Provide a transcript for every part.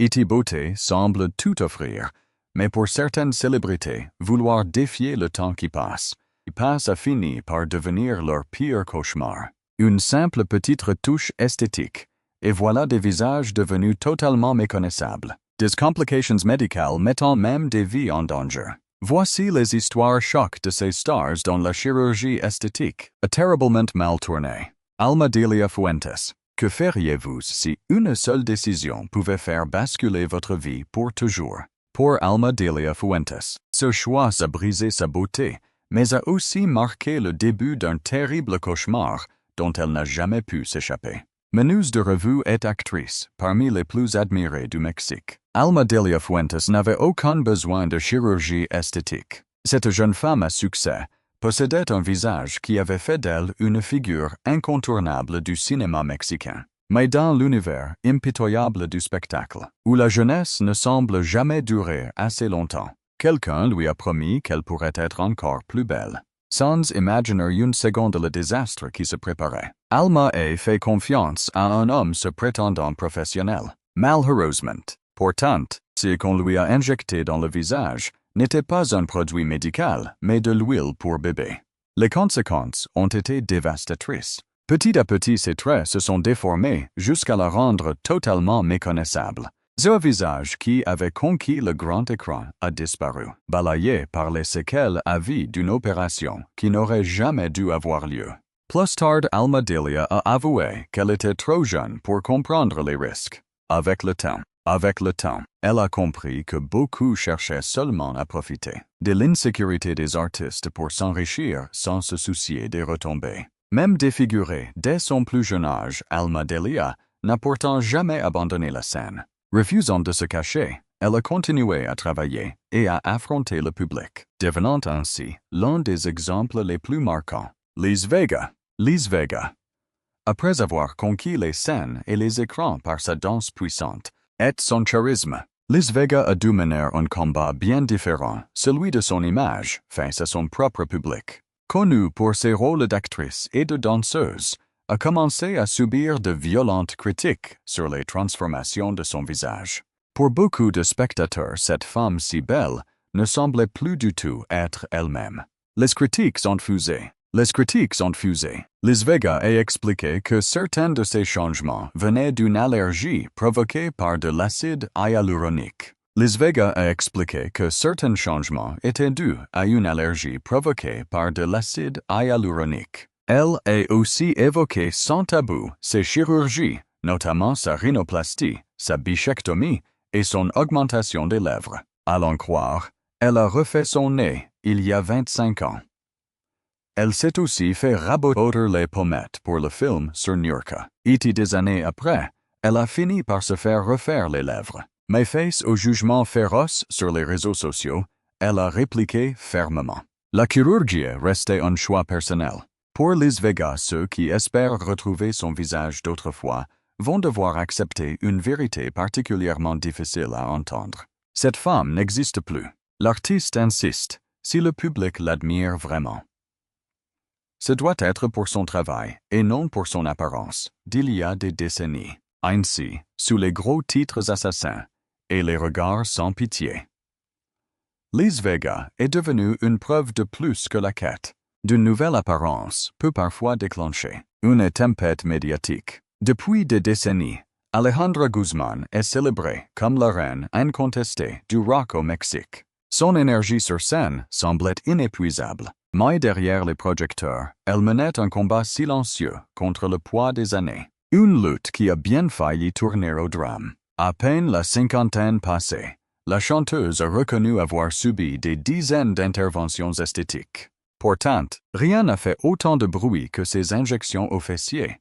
E.T. Beauté semble tout offrir, mais pour certaines célébrités, vouloir défier le temps qui passe a fini par devenir leur pire cauchemar. Une simple petite retouche esthétique, et voilà des visages devenus totalement méconnaissables. Des complications médicales mettant même des vies en danger. Voici les histoires chocs de ces stars dans la chirurgie esthétique, terriblement mal tournée. Alma Delia Fuentes. Que feriez-vous si une seule décision pouvait faire basculer votre vie pour toujours? Pour Alma Delia Fuentes, ce choix a brisé sa beauté, mais a aussi marqué le début d'un terrible cauchemar dont elle n'a jamais pu s'échapper. Meneuse de revue et actrice, parmi les plus admirées du Mexique, Alma Delia Fuentes n'avait aucun besoin de chirurgie esthétique. Cette jeune femme à succès possédait un visage qui avait fait d'elle une figure incontournable du cinéma mexicain. Mais dans l'univers impitoyable du spectacle, où la jeunesse ne semble jamais durer assez longtemps, quelqu'un lui a promis qu'elle pourrait être encore plus belle. Sans imaginer une seconde le désastre qui se préparait, Alma a fait confiance à un homme se prétendant professionnel. Malheureusement, pourtant, ce qu'on lui a injecté dans le visage n'était pas un produit médical, mais de l'huile pour bébé. Les conséquences ont été dévastatrices. Petit à petit, ses traits se sont déformés jusqu'à la rendre totalement méconnaissable. Ce visage qui avait conquis le grand écran a disparu, balayé par les séquelles à vie d'une opération qui n'aurait jamais dû avoir lieu. Plus tard, Alma Delia a avoué qu'elle était trop jeune pour comprendre les risques. Avec le temps, elle a compris que beaucoup cherchaient seulement à profiter de l'insécurité des artistes pour s'enrichir sans se soucier des retombées. Même défigurée dès son plus jeune âge, Alma Delia n'a pourtant jamais abandonné la scène. Refusant de se cacher, elle a continué à travailler et à affronter le public, devenant ainsi l'un des exemples les plus marquants. Liz Vega. Après avoir conquis les scènes et les écrans par sa danse puissante et son charisme, Liz Vega a dû mener un combat bien différent, celui de son image face à son propre public. Connue pour ses rôles d'actrice et de danseuse, a commencé à subir de violentes critiques sur les transformations de son visage. Pour beaucoup de spectateurs, cette femme si belle ne semblait plus du tout être elle-même. Les critiques ont fusé. Liz Vega a expliqué que certains de ces changements venaient d'une allergie provoquée par de l'acide hyaluronique. Liz Vega a expliqué que certains changements étaient dus à une allergie provoquée par de l'acide hyaluronique. Elle a aussi évoqué sans tabou ses chirurgies, notamment sa rhinoplastie, sa bichectomie et son augmentation des lèvres. À l'en croire, elle a refait son nez il y a 25 ans. Elle s'est aussi fait raboter les pommettes pour le film sur Niurka. Des années après, elle a fini par se faire refaire les lèvres. Mais face au jugement féroce sur les réseaux sociaux, elle a répliqué fermement. La chirurgie restait un choix personnel. Pour Liz Vega, ceux qui espèrent retrouver son visage d'autrefois vont devoir accepter une vérité particulièrement difficile à entendre. Cette femme n'existe plus. L'artiste insiste, si le public l'admire vraiment. Ce doit être pour son travail et non pour son apparence, d'il y a des décennies. Ainsi, sous les gros titres assassins et les regards sans pitié. Liz Vega est devenue une preuve de plus que la quête d'une nouvelle apparence peut parfois déclencher une tempête médiatique. Depuis des décennies, Alejandra Guzmán est célébrée comme la reine incontestée du rock au Mexique. Son énergie sur scène semble inépuisable, mais derrière les projecteurs, elle menait un combat silencieux contre le poids des années. Une lutte qui a bien failli tourner au drame. À peine la cinquantaine passée, la chanteuse a reconnu avoir subi des dizaines d'interventions esthétiques. Pourtant, rien n'a fait autant de bruit que ses injections aux fessiers,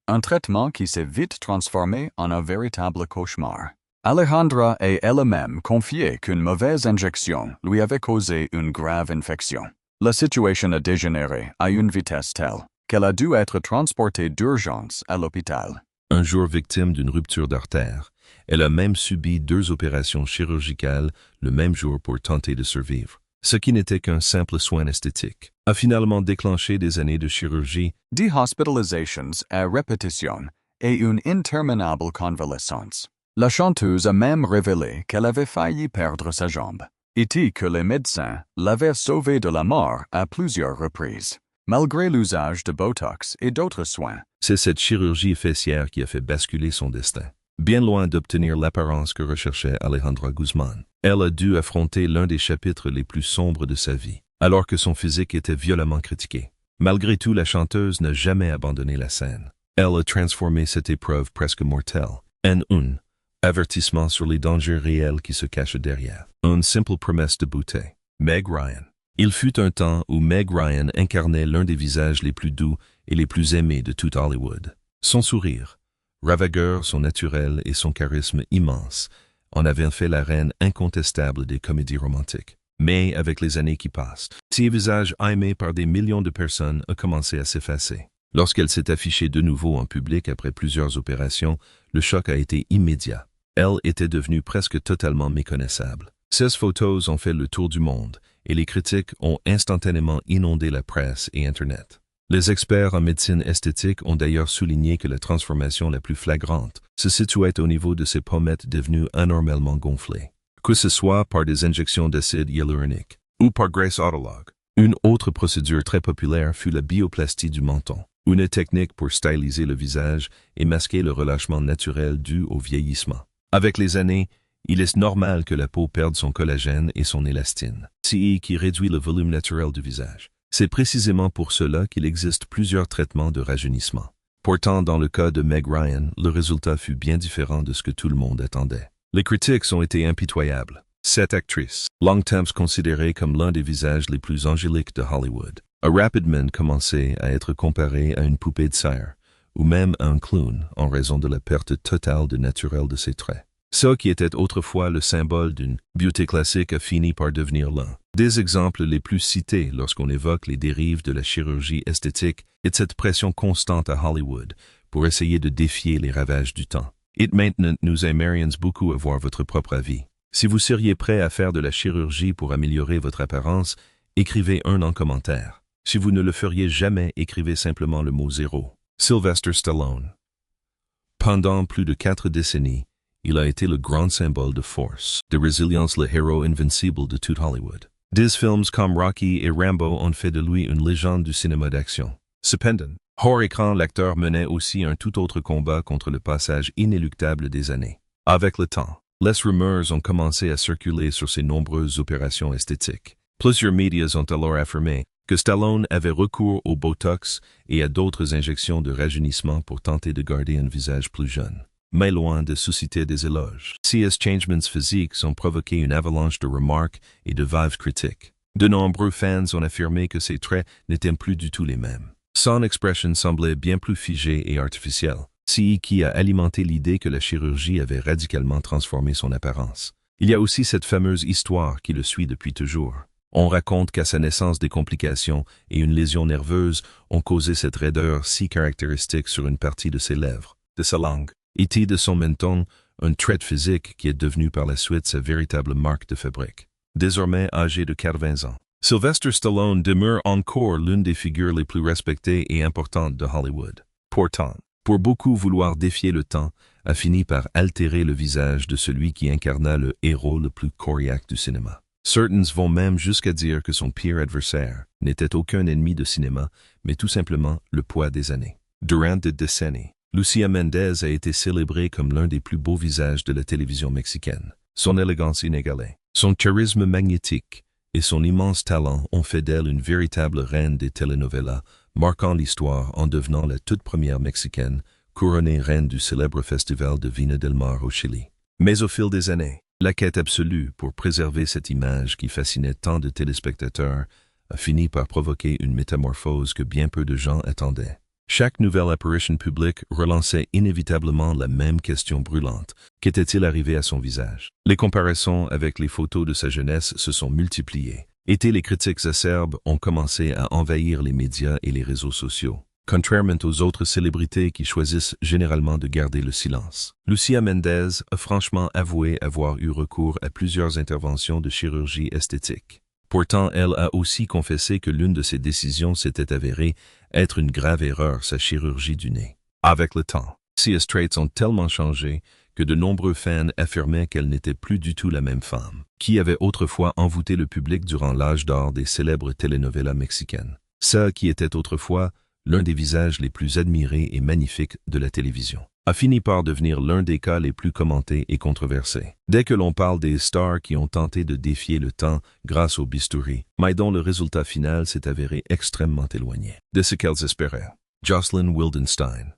un traitement qui s'est vite transformé en un véritable cauchemar. Alejandra a elle-même confié qu'une mauvaise injection lui avait causé une grave infection. La situation a dégénéré à une vitesse telle qu'elle a dû être transportée d'urgence à l'hôpital. Un jour victime d'une rupture d'artère, elle a même subi 2 opérations chirurgicales le même jour pour tenter de survivre. Ce qui n'était qu'un simple soin esthétique, a finalement déclenché des années de chirurgie, des hospitalizations à répétition et une interminable convalescence. La chanteuse a même révélé qu'elle avait failli perdre sa jambe, et dit que les médecins l'avaient sauvée de la mort à plusieurs reprises, malgré l'usage de Botox et d'autres soins. C'est cette chirurgie fessière qui a fait basculer son destin. Bien loin d'obtenir l'apparence que recherchait Alejandra Guzmán, elle a dû affronter l'un des chapitres les plus sombres de sa vie, alors que son physique était violemment critiqué. Malgré tout, la chanteuse n'a jamais abandonné la scène. Elle a transformé cette épreuve presque mortelle en un avertissement sur les dangers réels qui se cachent derrière. Une simple promesse de beauté. Meg Ryan. Il fut un temps où Meg Ryan incarnait l'un des visages les plus doux et les plus aimés de tout Hollywood. Son sourire, ravageur, son naturel et son charisme immense en avaient fait la reine incontestable des comédies romantiques. Mais avec les années qui passent, ce visage aimé par des millions de personnes a commencé à s'effacer. Lorsqu'elle s'est affichée de nouveau en public après plusieurs opérations, le choc a été immédiat. Elle était devenue presque totalement méconnaissable. 16 photos ont fait le tour du monde et les critiques ont instantanément inondé la presse et Internet. Les experts en médecine esthétique ont d'ailleurs souligné que la transformation la plus flagrante se situait au niveau de ses pommettes devenues anormalement gonflées, que ce soit par des injections d'acide hyaluronique ou par graisse autologue. Une autre procédure très populaire fut la bioplastie du menton, une technique pour styliser le visage et masquer le relâchement naturel dû au vieillissement. Avec les années, il est normal que la peau perde son collagène et son élastine, ce qui réduit le volume naturel du visage. C'est précisément pour cela qu'il existe plusieurs traitements de rajeunissement. Pourtant, dans le cas de Meg Ryan, le résultat fut bien différent de ce que tout le monde attendait. Les critiques ont été impitoyables. Cette actrice, longtemps considérée comme l'un des visages les plus angéliques de Hollywood, a rapidement commencé à être comparée à une poupée de cire, ou même à un clown en raison de la perte totale de naturel de ses traits. Ce qui était autrefois le symbole d'une beauté classique a fini par devenir l'un des exemples les plus cités lorsqu'on évoque les dérives de la chirurgie esthétique et de cette pression constante à Hollywood pour essayer de défier les ravages du temps. Et maintenant, nous aimerions beaucoup avoir votre propre avis. Si vous seriez prêt à faire de la chirurgie pour améliorer votre apparence, écrivez un en commentaire. Si vous ne le feriez jamais, écrivez simplement le mot 0. Sylvester Stallone. Pendant plus de 4 décennies, il a été le grand symbole de force, de résilience, le héros invincible de tout Hollywood. Des films comme Rocky et Rambo ont fait de lui une légende du cinéma d'action. Cependant, hors écran, l'acteur menait aussi un tout autre combat contre le passage inéluctable des années. Avec le temps, les rumeurs ont commencé à circuler sur ses nombreuses opérations esthétiques. Plusieurs médias ont alors affirmé que Stallone avait recours au Botox et à d'autres injections de rajeunissement pour tenter de garder un visage plus jeune. Mais loin de susciter des éloges, ces changements physiques ont provoqué une avalanche de remarques et de vives critiques. De nombreux fans ont affirmé que ses traits n'étaient plus du tout les mêmes. Son expression semblait bien plus figée et artificielle, ce qui a alimenté l'idée que la chirurgie avait radicalement transformé son apparence. Il y a aussi cette fameuse histoire qui le suit depuis toujours. On raconte qu'à sa naissance, des complications et une lésion nerveuse ont causé cette raideur si caractéristique sur une partie de ses lèvres, de sa langue, et de son menton, un trait physique qui est devenu par la suite sa véritable marque de fabrique. Désormais âgé de 80 ans, Sylvester Stallone demeure encore l'une des figures les plus respectées et importantes de Hollywood. Pourtant, pour beaucoup, vouloir défier le temps a fini par altérer le visage de celui qui incarna le héros le plus coriace du cinéma. Certains vont même jusqu'à dire que son pire adversaire n'était aucun ennemi de cinéma, mais tout simplement le poids des années. Durant des décennies, Lucía Méndez a été célébrée comme l'un des plus beaux visages de la télévision mexicaine. Son élégance inégalée, son charisme magnétique et son immense talent ont fait d'elle une véritable reine des telenovelas, marquant l'histoire en devenant la toute première Mexicaine couronnée reine du célèbre festival de Viña del Mar au Chili. Mais au fil des années, la quête absolue pour préserver cette image qui fascinait tant de téléspectateurs a fini par provoquer une métamorphose que bien peu de gens attendaient. Chaque nouvelle apparition publique relançait inévitablement la même question brûlante. Qu'était-il arrivé à son visage? Les comparaisons avec les photos de sa jeunesse se sont multipliées. Et les critiques acerbes ont commencé à envahir les médias et les réseaux sociaux, contrairement aux autres célébrités qui choisissent généralement de garder le silence. Lucía Méndez a franchement avoué avoir eu recours à plusieurs interventions de chirurgie esthétique. Pourtant, elle a aussi confessé que l'une de ses décisions s'était avérée être une grave erreur, sa chirurgie du nez. Avec le temps, ses traits ont tellement changé que de nombreux fans affirmaient qu'elle n'était plus du tout la même femme, qui avait autrefois envoûté le public durant l'âge d'or des célèbres telenovelas mexicaines. Ça qui était autrefois l'un des visages les plus admirés et magnifiques de la télévision, a fini par devenir l'un des cas les plus commentés et controversés. Dès que l'on parle des stars qui ont tenté de défier le temps grâce au bistouri, mais dont le résultat final s'est avéré extrêmement éloigné de ce qu'elles espéraient. Jocelyn Wildenstein.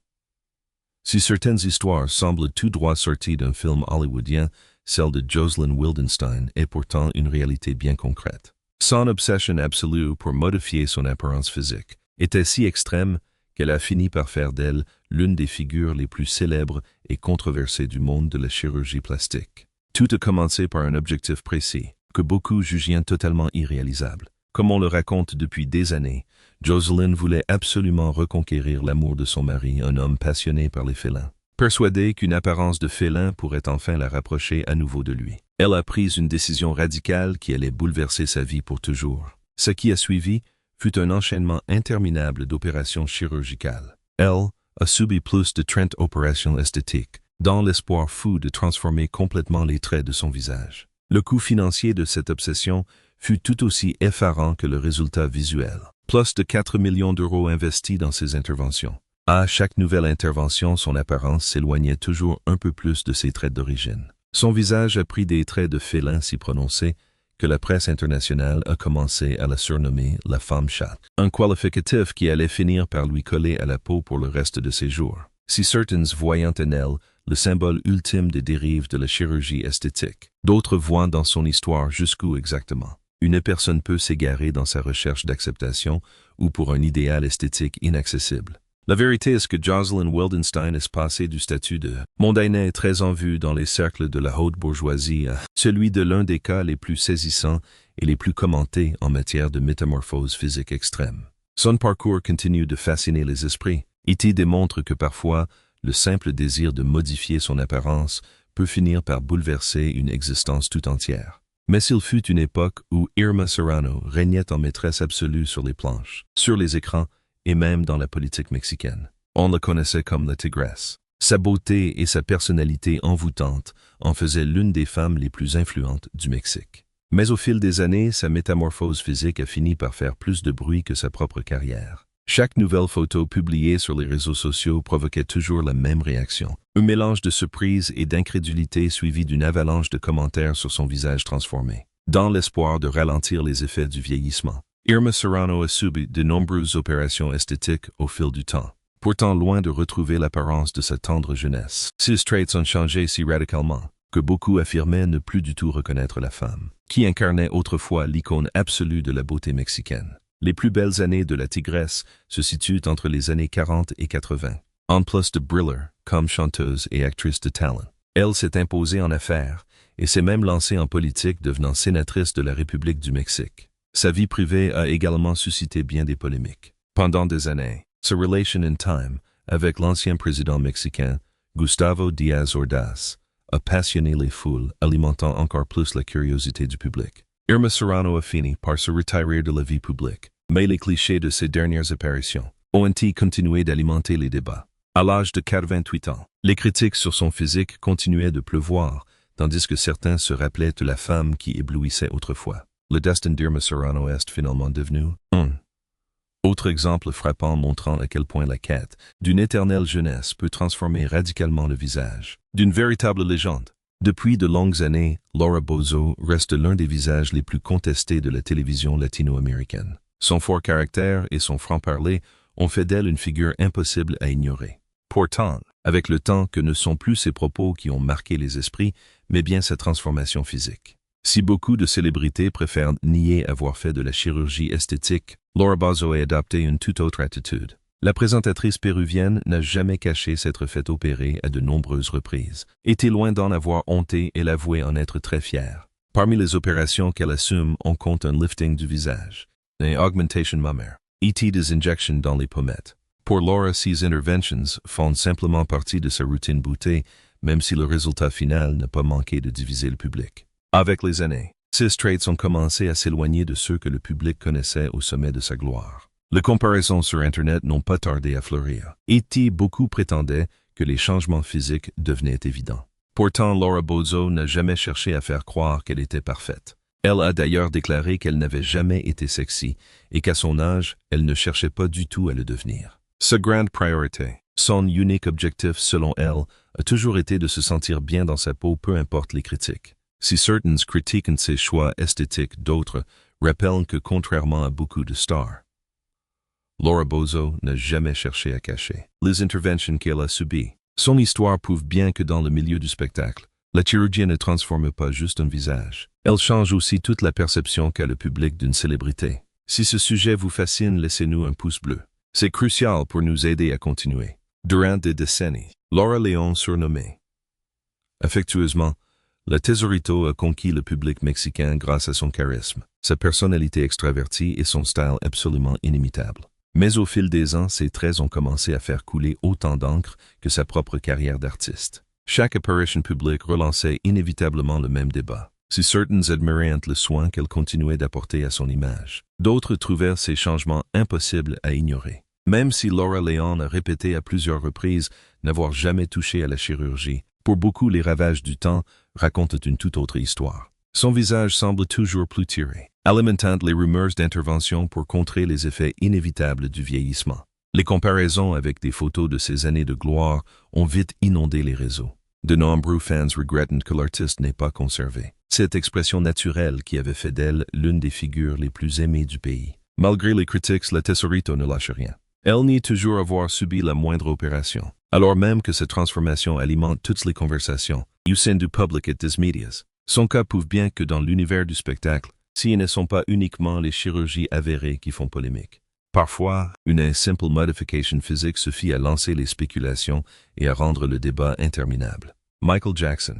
Si certaines histoires semblent tout droit sorties d'un film hollywoodien, celle de Jocelyn Wildenstein est pourtant une réalité bien concrète. Son obsession absolue pour modifier son apparence physique était si extrême qu'elle a fini par faire d'elle l'une des figures les plus célèbres et controversées du monde de la chirurgie plastique. Tout a commencé par un objectif précis, que beaucoup jugeaient totalement irréalisable. Comme on le raconte depuis des années, Jocelyn voulait absolument reconquérir l'amour de son mari, un homme passionné par les félins. Persuadée qu'une apparence de félin pourrait enfin la rapprocher à nouveau de lui, elle a pris une décision radicale qui allait bouleverser sa vie pour toujours. Ce qui a suivi fut un enchaînement interminable d'opérations chirurgicales. Elle a subi plus de 30 opérations esthétiques, dans l'espoir fou de transformer complètement les traits de son visage. Le coût financier de cette obsession fut tout aussi effarant que le résultat visuel. Plus de 4 millions d'euros investis dans ces interventions. À chaque nouvelle intervention, son apparence s'éloignait toujours un peu plus de ses traits d'origine. Son visage a pris des traits de félin si prononcés que la presse internationale a commencé à la surnommer la femme chatte, un qualificatif qui allait finir par lui coller à la peau pour le reste de ses jours. Si certains voyaient en elle le symbole ultime des dérives de la chirurgie esthétique, d'autres voient dans son histoire jusqu'où exactement une personne peut s'égarer dans sa recherche d'acceptation ou pour un idéal esthétique inaccessible. La vérité est que Jocelyn Wildenstein est passée du statut de mondaine très en vue dans les cercles de la haute bourgeoisie à celui de l'un des cas les plus saisissants et les plus commentés en matière de métamorphose physique extrême. Son parcours continue de fasciner les esprits. E.T. démontre que parfois, le simple désir de modifier son apparence peut finir par bouleverser une existence tout entière. Mais il fut une époque où Irma Serrano régnait en maîtresse absolue sur les planches, sur les écrans, et même dans la politique mexicaine. On la connaissait comme la tigresse. Sa beauté et sa personnalité envoûtante en faisaient l'une des femmes les plus influentes du Mexique. Mais au fil des années, sa métamorphose physique a fini par faire plus de bruit que sa propre carrière. Chaque nouvelle photo publiée sur les réseaux sociaux provoquait toujours la même réaction. Un mélange de surprise et d'incrédulité suivi d'une avalanche de commentaires sur son visage transformé, dans l'espoir de ralentir les effets du vieillissement. Irma Serrano a subi de nombreuses opérations esthétiques au fil du temps, pourtant loin de retrouver l'apparence de sa tendre jeunesse. Ses traits ont changé si radicalement que beaucoup affirmaient ne plus du tout reconnaître la femme, qui incarnait autrefois l'icône absolue de la beauté mexicaine. Les plus belles années de la tigresse se situent entre les années 40 et 80. En plus de briller comme chanteuse et actrice de talent, elle s'est imposée en affaires et s'est même lancée en politique, devenant sénatrice de la République du Mexique. Sa vie privée a également suscité bien des polémiques. Pendant des années, sa relation in time avec l'ancien président mexicain Gustavo Díaz Ordaz a passionné les foules, alimentant encore plus la curiosité du public. Irma Serrano a fini par se retirer de la vie publique, mais les clichés de ses dernières apparitions ont continué d'alimenter les débats. À l'âge de 88 ans, les critiques sur son physique continuaient de pleuvoir, tandis que certains se rappelaient de la femme qui éblouissait autrefois. Le destin d'Irma Serrano est finalement devenu un autre exemple frappant montrant à quel point la quête d'une éternelle jeunesse peut transformer radicalement le visage d'une véritable légende. Depuis de longues années, Laura Bozzo reste l'un des visages les plus contestés de la télévision latino-américaine. Son fort caractère et son franc-parler ont fait d'elle une figure impossible à ignorer. Pourtant, avec le temps, que ne sont plus ses propos qui ont marqué les esprits, mais bien sa transformation physique. Si beaucoup de célébrités préfèrent nier avoir fait de la chirurgie esthétique, Laura Bozzo a adopté une toute autre attitude. La présentatrice péruvienne n'a jamais caché s'être fait opérer à de nombreuses reprises. Était loin d'en avoir honté et l'avouait en être très fière. Parmi les opérations qu'elle assume, on compte un lifting du visage, une augmentation mammaire, et des injections dans les pommettes. Pour Laura, ces interventions font simplement partie de sa routine beauté, même si le résultat final n'a pas manqué de diviser le public. Avec les années, ces traits ont commencé à s'éloigner de ceux que le public connaissait au sommet de sa gloire. Les comparaisons sur Internet n'ont pas tardé à fleurir. Et beaucoup prétendaient que les changements physiques devenaient évidents. Pourtant, Laura Bozzo n'a jamais cherché à faire croire qu'elle était parfaite. Elle a d'ailleurs déclaré qu'elle n'avait jamais été sexy et qu'à son âge, elle ne cherchait pas du tout à le devenir. Sa grande priorité, son unique objectif selon elle, a toujours été de se sentir bien dans sa peau peu importe les critiques. Si certains critiquent ses choix esthétiques, d'autres rappellent que contrairement à beaucoup de stars, Laura Bozzo n'a jamais cherché à cacher les interventions qu'elle a subies. Son histoire prouve bien que dans le milieu du spectacle, la chirurgie ne transforme pas juste un visage. Elle change aussi toute la perception qu'a le public d'une célébrité. Si ce sujet vous fascine, laissez-nous un pouce bleu. C'est crucial pour nous aider à continuer. Durant des décennies, Laura León, surnommée affectueusement la Tesorito, a conquis le public mexicain grâce à son charisme, sa personnalité extravertie et son style absolument inimitable. Mais au fil des ans, ses traits ont commencé à faire couler autant d'encre que sa propre carrière d'artiste. Chaque apparition publique relançait inévitablement le même débat. Si certains admiraient le soin qu'elle continuait d'apporter à son image, d'autres trouvèrent ces changements impossibles à ignorer. Même si Laura León a répété à plusieurs reprises n'avoir jamais touché à la chirurgie, pour beaucoup les ravages du temps racontent une toute autre histoire. Son visage semble toujours plus tiré, alimentant les rumeurs d'intervention pour contrer les effets inévitables du vieillissement. Les comparaisons avec des photos de ses années de gloire ont vite inondé les réseaux. De nombreux fans regrettent que l'artiste n'ait pas conservé cette expression naturelle qui avait fait d'elle l'une des figures les plus aimées du pays. Malgré les critiques, la Tesorito ne lâche rien. Elle nie toujours avoir subi la moindre opération, alors même que cette transformation alimente toutes les conversations au sein du public et des médias. Son cas prouve bien que dans l'univers du spectacle, ce ne sont pas uniquement les chirurgies avérées qui font polémique. Parfois, une simple modification physique suffit à lancer les spéculations et à rendre le débat interminable. Michael Jackson.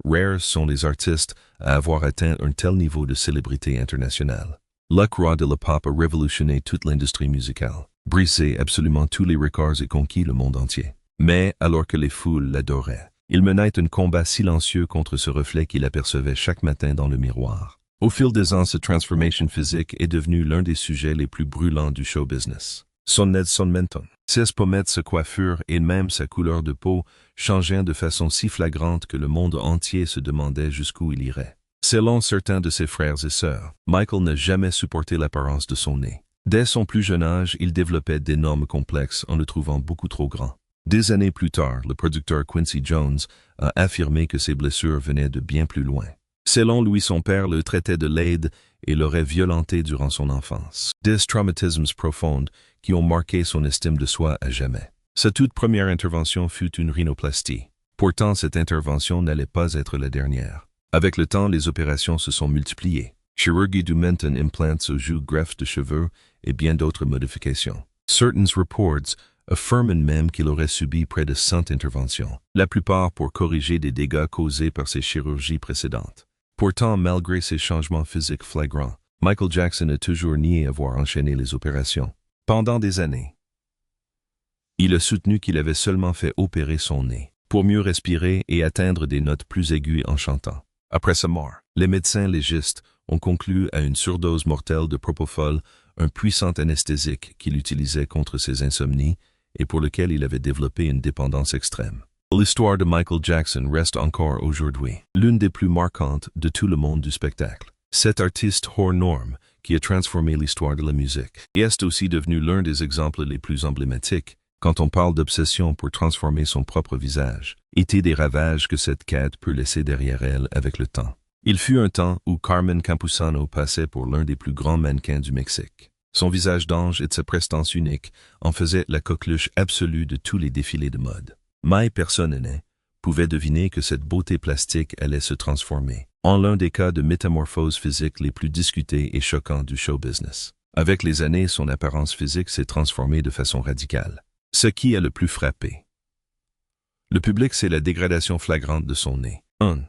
Rares sont les artistes à avoir atteint un tel niveau de célébrité internationale. Le roi de la pop a révolutionné toute l'industrie musicale, brisé absolument tous les records et conquis le monde entier. Mais, alors que les foules l'adoraient, il menait un combat silencieux contre ce reflet qu'il apercevait chaque matin dans le miroir. Au fil des ans, cette transformation physique est devenue l'un des sujets les plus brûlants du show business. Son menton, ses pommettes, sa coiffure et même sa couleur de peau changeant de façon si flagrante que le monde entier se demandait jusqu'où il irait. Selon certains de ses frères et sœurs, Michael n'a jamais supporté l'apparence de son nez. Dès son plus jeune âge, il développait d'énormes complexes en le trouvant beaucoup trop grand. Des années plus tard, le producteur Quincy Jones a affirmé que ses blessures venaient de bien plus loin. Selon lui, son père le traitait de laide et l'aurait violenté durant son enfance. Des traumatismes profonds qui ont marqué son estime de soi à jamais. Sa toute première intervention fut une rhinoplastie. Pourtant, cette intervention n'allait pas être la dernière. Avec le temps, les opérations se sont multipliées. Chirurgie du menton, implants aux joues, greffe de cheveux et bien d'autres modifications. Certains reports affirment même qu'il aurait subi près de 100 interventions, la plupart pour corriger des dégâts causés par ses chirurgies précédentes. Pourtant, malgré ces changements physiques flagrants, Michael Jackson a toujours nié avoir enchaîné les opérations. Pendant des années, il a soutenu qu'il avait seulement fait opérer son nez, pour mieux respirer et atteindre des notes plus aiguës en chantant. Après sa mort, les médecins légistes ont conclu à une surdose mortelle de propofol, un puissant anesthésique qu'il utilisait contre ses insomnies et pour lequel il avait développé une dépendance extrême. L'histoire de Michael Jackson reste encore aujourd'hui l'une des plus marquantes de tout le monde du spectacle. Cet artiste hors norme qui a transformé l'histoire de la musique et est aussi devenu l'un des exemples les plus emblématiques quand on parle d'obsession pour transformer son propre visage, et des ravages que cette quête peut laisser derrière elle avec le temps. Il fut un temps où Carmen Campuzano passait pour l'un des plus grands mannequins du Mexique. Son visage d'ange et sa prestance unique en faisaient la coqueluche absolue de tous les défilés de mode. Mais personne pouvait deviner que cette beauté plastique allait se transformer en l'un des cas de métamorphose physique les plus discutés et choquants du show business. Avec les années, son apparence physique s'est transformée de façon radicale. Ce qui a le plus frappé le public, c'est la dégradation flagrante de son nez. Un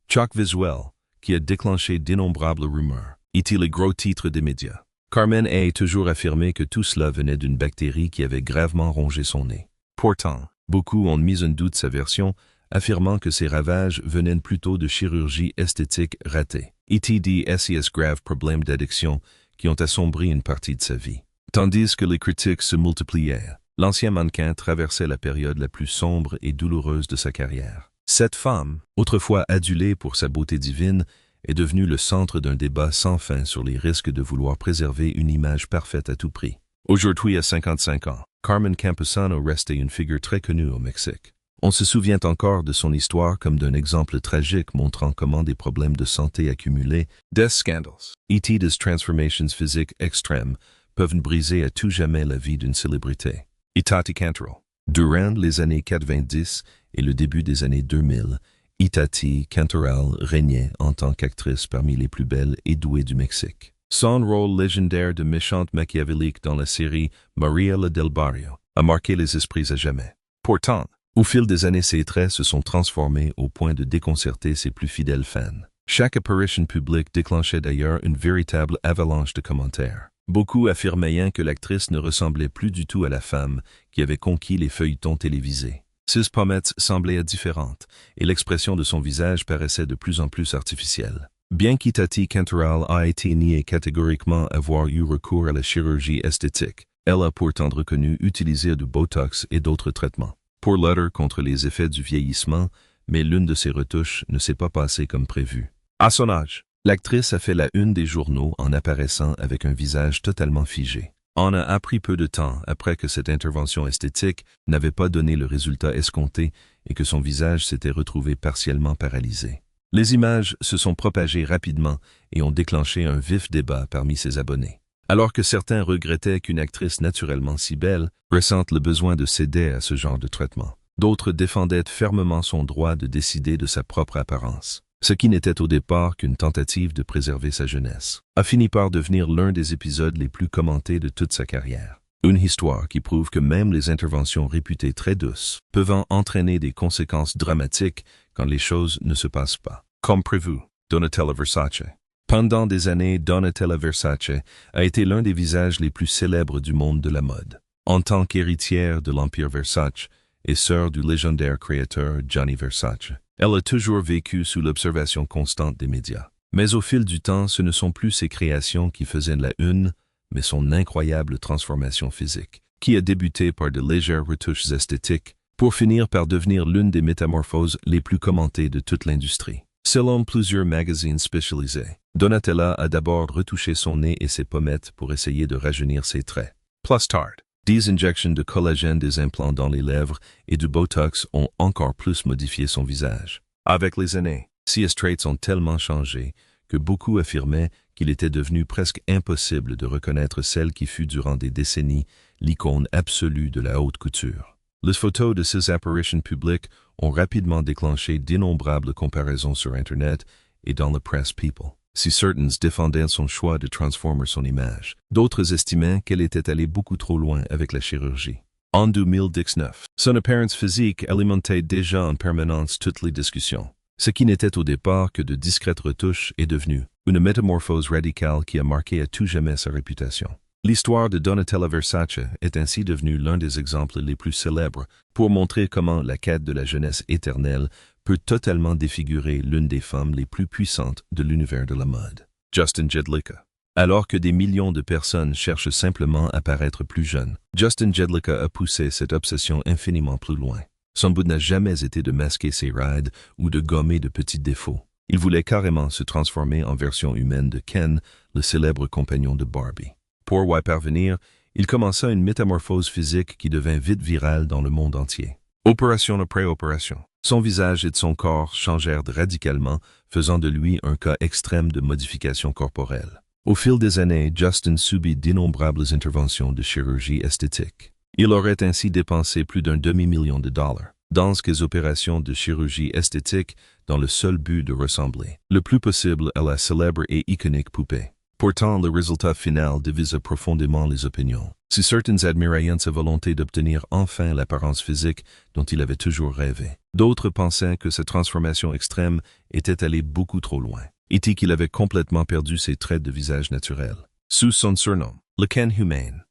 choc visuel qui a déclenché d'innombrables rumeurs, était le gros titre des médias. Carmen a toujours affirmé que tout cela venait d'une bactérie qui avait gravement rongé son nez. Pourtant, beaucoup ont mis en doute sa version, affirmant que ces ravages venaient plutôt de chirurgie esthétique ratée, des graves problèmes d'addiction qui ont assombri une partie de sa vie. Tandis que les critiques se multiplièrent, l'ancien mannequin traversait la période la plus sombre et douloureuse de sa carrière. Cette femme, autrefois adulée pour sa beauté divine, est devenue le centre d'un débat sans fin sur les risques de vouloir préserver une image parfaite à tout prix. Aujourd'hui, à 55 ans, Carmen Campuzano restait une figure très connue au Mexique. On se souvient encore de son histoire comme d'un exemple tragique montrant comment des problèmes de santé accumulés, death scandals, et des transformations physiques extrêmes peuvent briser à tout jamais la vie d'une célébrité. Itati Cantoral. Durant les années 90 et le début des années 2000, Itati Cantoral régnait en tant qu'actrice parmi les plus belles et douées du Mexique. Son rôle légendaire de méchante machiavélique dans la série Maria la del Barrio a marqué les esprits à jamais. Pourtant, au fil des années, ses traits se sont transformés au point de déconcerter ses plus fidèles fans. Chaque apparition publique déclenchait d'ailleurs une véritable avalanche de commentaires. Beaucoup affirmaient que l'actrice ne ressemblait plus du tout à la femme qui avait conquis les feuilletons télévisés. Ses pommettes semblaient différentes et l'expression de son visage paraissait de plus en plus artificielle. Bien qu'Itati Cantoral a été niée catégoriquement avoir eu recours à la chirurgie esthétique, elle a pourtant reconnu utiliser du Botox et d'autres traitements pour lutter contre les effets du vieillissement, mais l'une de ces retouches ne s'est pas passée comme prévu. À son âge, l'actrice a fait la une des journaux en apparaissant avec un visage totalement figé. On a appris peu de temps après que cette intervention esthétique n'avait pas donné le résultat escompté et que son visage s'était retrouvé partiellement paralysé. Les images se sont propagées rapidement et ont déclenché un vif débat parmi ses abonnés. Alors que certains regrettaient qu'une actrice naturellement si belle ressente le besoin de céder à ce genre de traitement, d'autres défendaient fermement son droit de décider de sa propre apparence. Ce qui n'était au départ qu'une tentative de préserver sa jeunesse, a fini par devenir l'un des épisodes les plus commentés de toute sa carrière. Une histoire qui prouve que même les interventions réputées très douces peuvent entraîner des conséquences dramatiques quand les choses ne se passent pas. Comme prévu, Donatella Versace. Pendant des années, Donatella Versace a été l'un des visages les plus célèbres du monde de la mode. En tant qu'héritière de l'Empire Versace et sœur du légendaire créateur Gianni Versace, elle a toujours vécu sous l'observation constante des médias. Mais au fil du temps, ce ne sont plus ses créations qui faisaient la une, mais son incroyable transformation physique, qui a débuté par de légères retouches esthétiques, pour finir par devenir l'une des métamorphoses les plus commentées de toute l'industrie. Selon plusieurs magazines spécialisés, Donatella a d'abord retouché son nez et ses pommettes pour essayer de rajeunir ses traits. Plus tard, des injections de collagène, des implants dans les lèvres et du Botox ont encore plus modifié son visage. Avec les années, ses traits ont tellement changé que beaucoup affirmaient qu'il était devenu presque impossible de reconnaître celle qui fut durant des décennies l'icône absolue de la haute couture. Les photos de ses apparitions publiques ont rapidement déclenché d'innombrables comparaisons sur Internet et dans la presse people. Si certains défendaient son choix de transformer son image, d'autres estimaient qu'elle était allée beaucoup trop loin avec la chirurgie. En 2019, son apparence physique alimentait déjà en permanence toutes les discussions. Ce qui n'était au départ que de discrètes retouches est devenu une métamorphose radicale qui a marqué à tout jamais sa réputation. L'histoire de Donatella Versace est ainsi devenue l'un des exemples les plus célèbres pour montrer comment la quête de la jeunesse éternelle peut totalement défigurer l'une des femmes les plus puissantes de l'univers de la mode. Justin Jedlicka. Alors que des millions de personnes cherchent simplement à paraître plus jeunes, Justin Jedlicka a poussé cette obsession infiniment plus loin. Son but n'a jamais été de masquer ses rides ou de gommer de petits défauts. Il voulait carrément se transformer en version humaine de Ken, le célèbre compagnon de Barbie. Pour y parvenir, il commença une métamorphose physique qui devint vite virale dans le monde entier. Opération après opération, son visage et son corps changèrent radicalement, faisant de lui un cas extrême de modification corporelle. Au fil des années, Justin subit d'innombrables interventions de chirurgie esthétique. Il aurait ainsi dépensé plus d'un demi-million de dollars dans ces opérations de chirurgie esthétique dans le seul but de ressembler le plus possible à la célèbre et iconique poupée. Pourtant, le résultat final divisa profondément les opinions. Si certains admiraient sa volonté d'obtenir enfin l'apparence physique dont il avait toujours rêvé, d'autres pensaient que sa transformation extrême était allée beaucoup trop loin, et qu'il avait complètement perdu ses traits de visage naturels. Sous son surnom, le Ken Humane,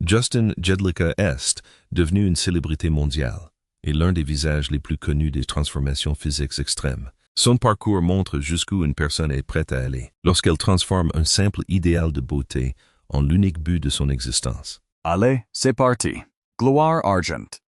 Justin Jedlicka est devenu une célébrité mondiale et l'un des visages les plus connus des transformations physiques extrêmes. Son parcours montre jusqu'où une personne est prête à aller lorsqu'elle transforme un simple idéal de beauté en l'unique but de son existence. Allez, c'est parti. Gloire Argent.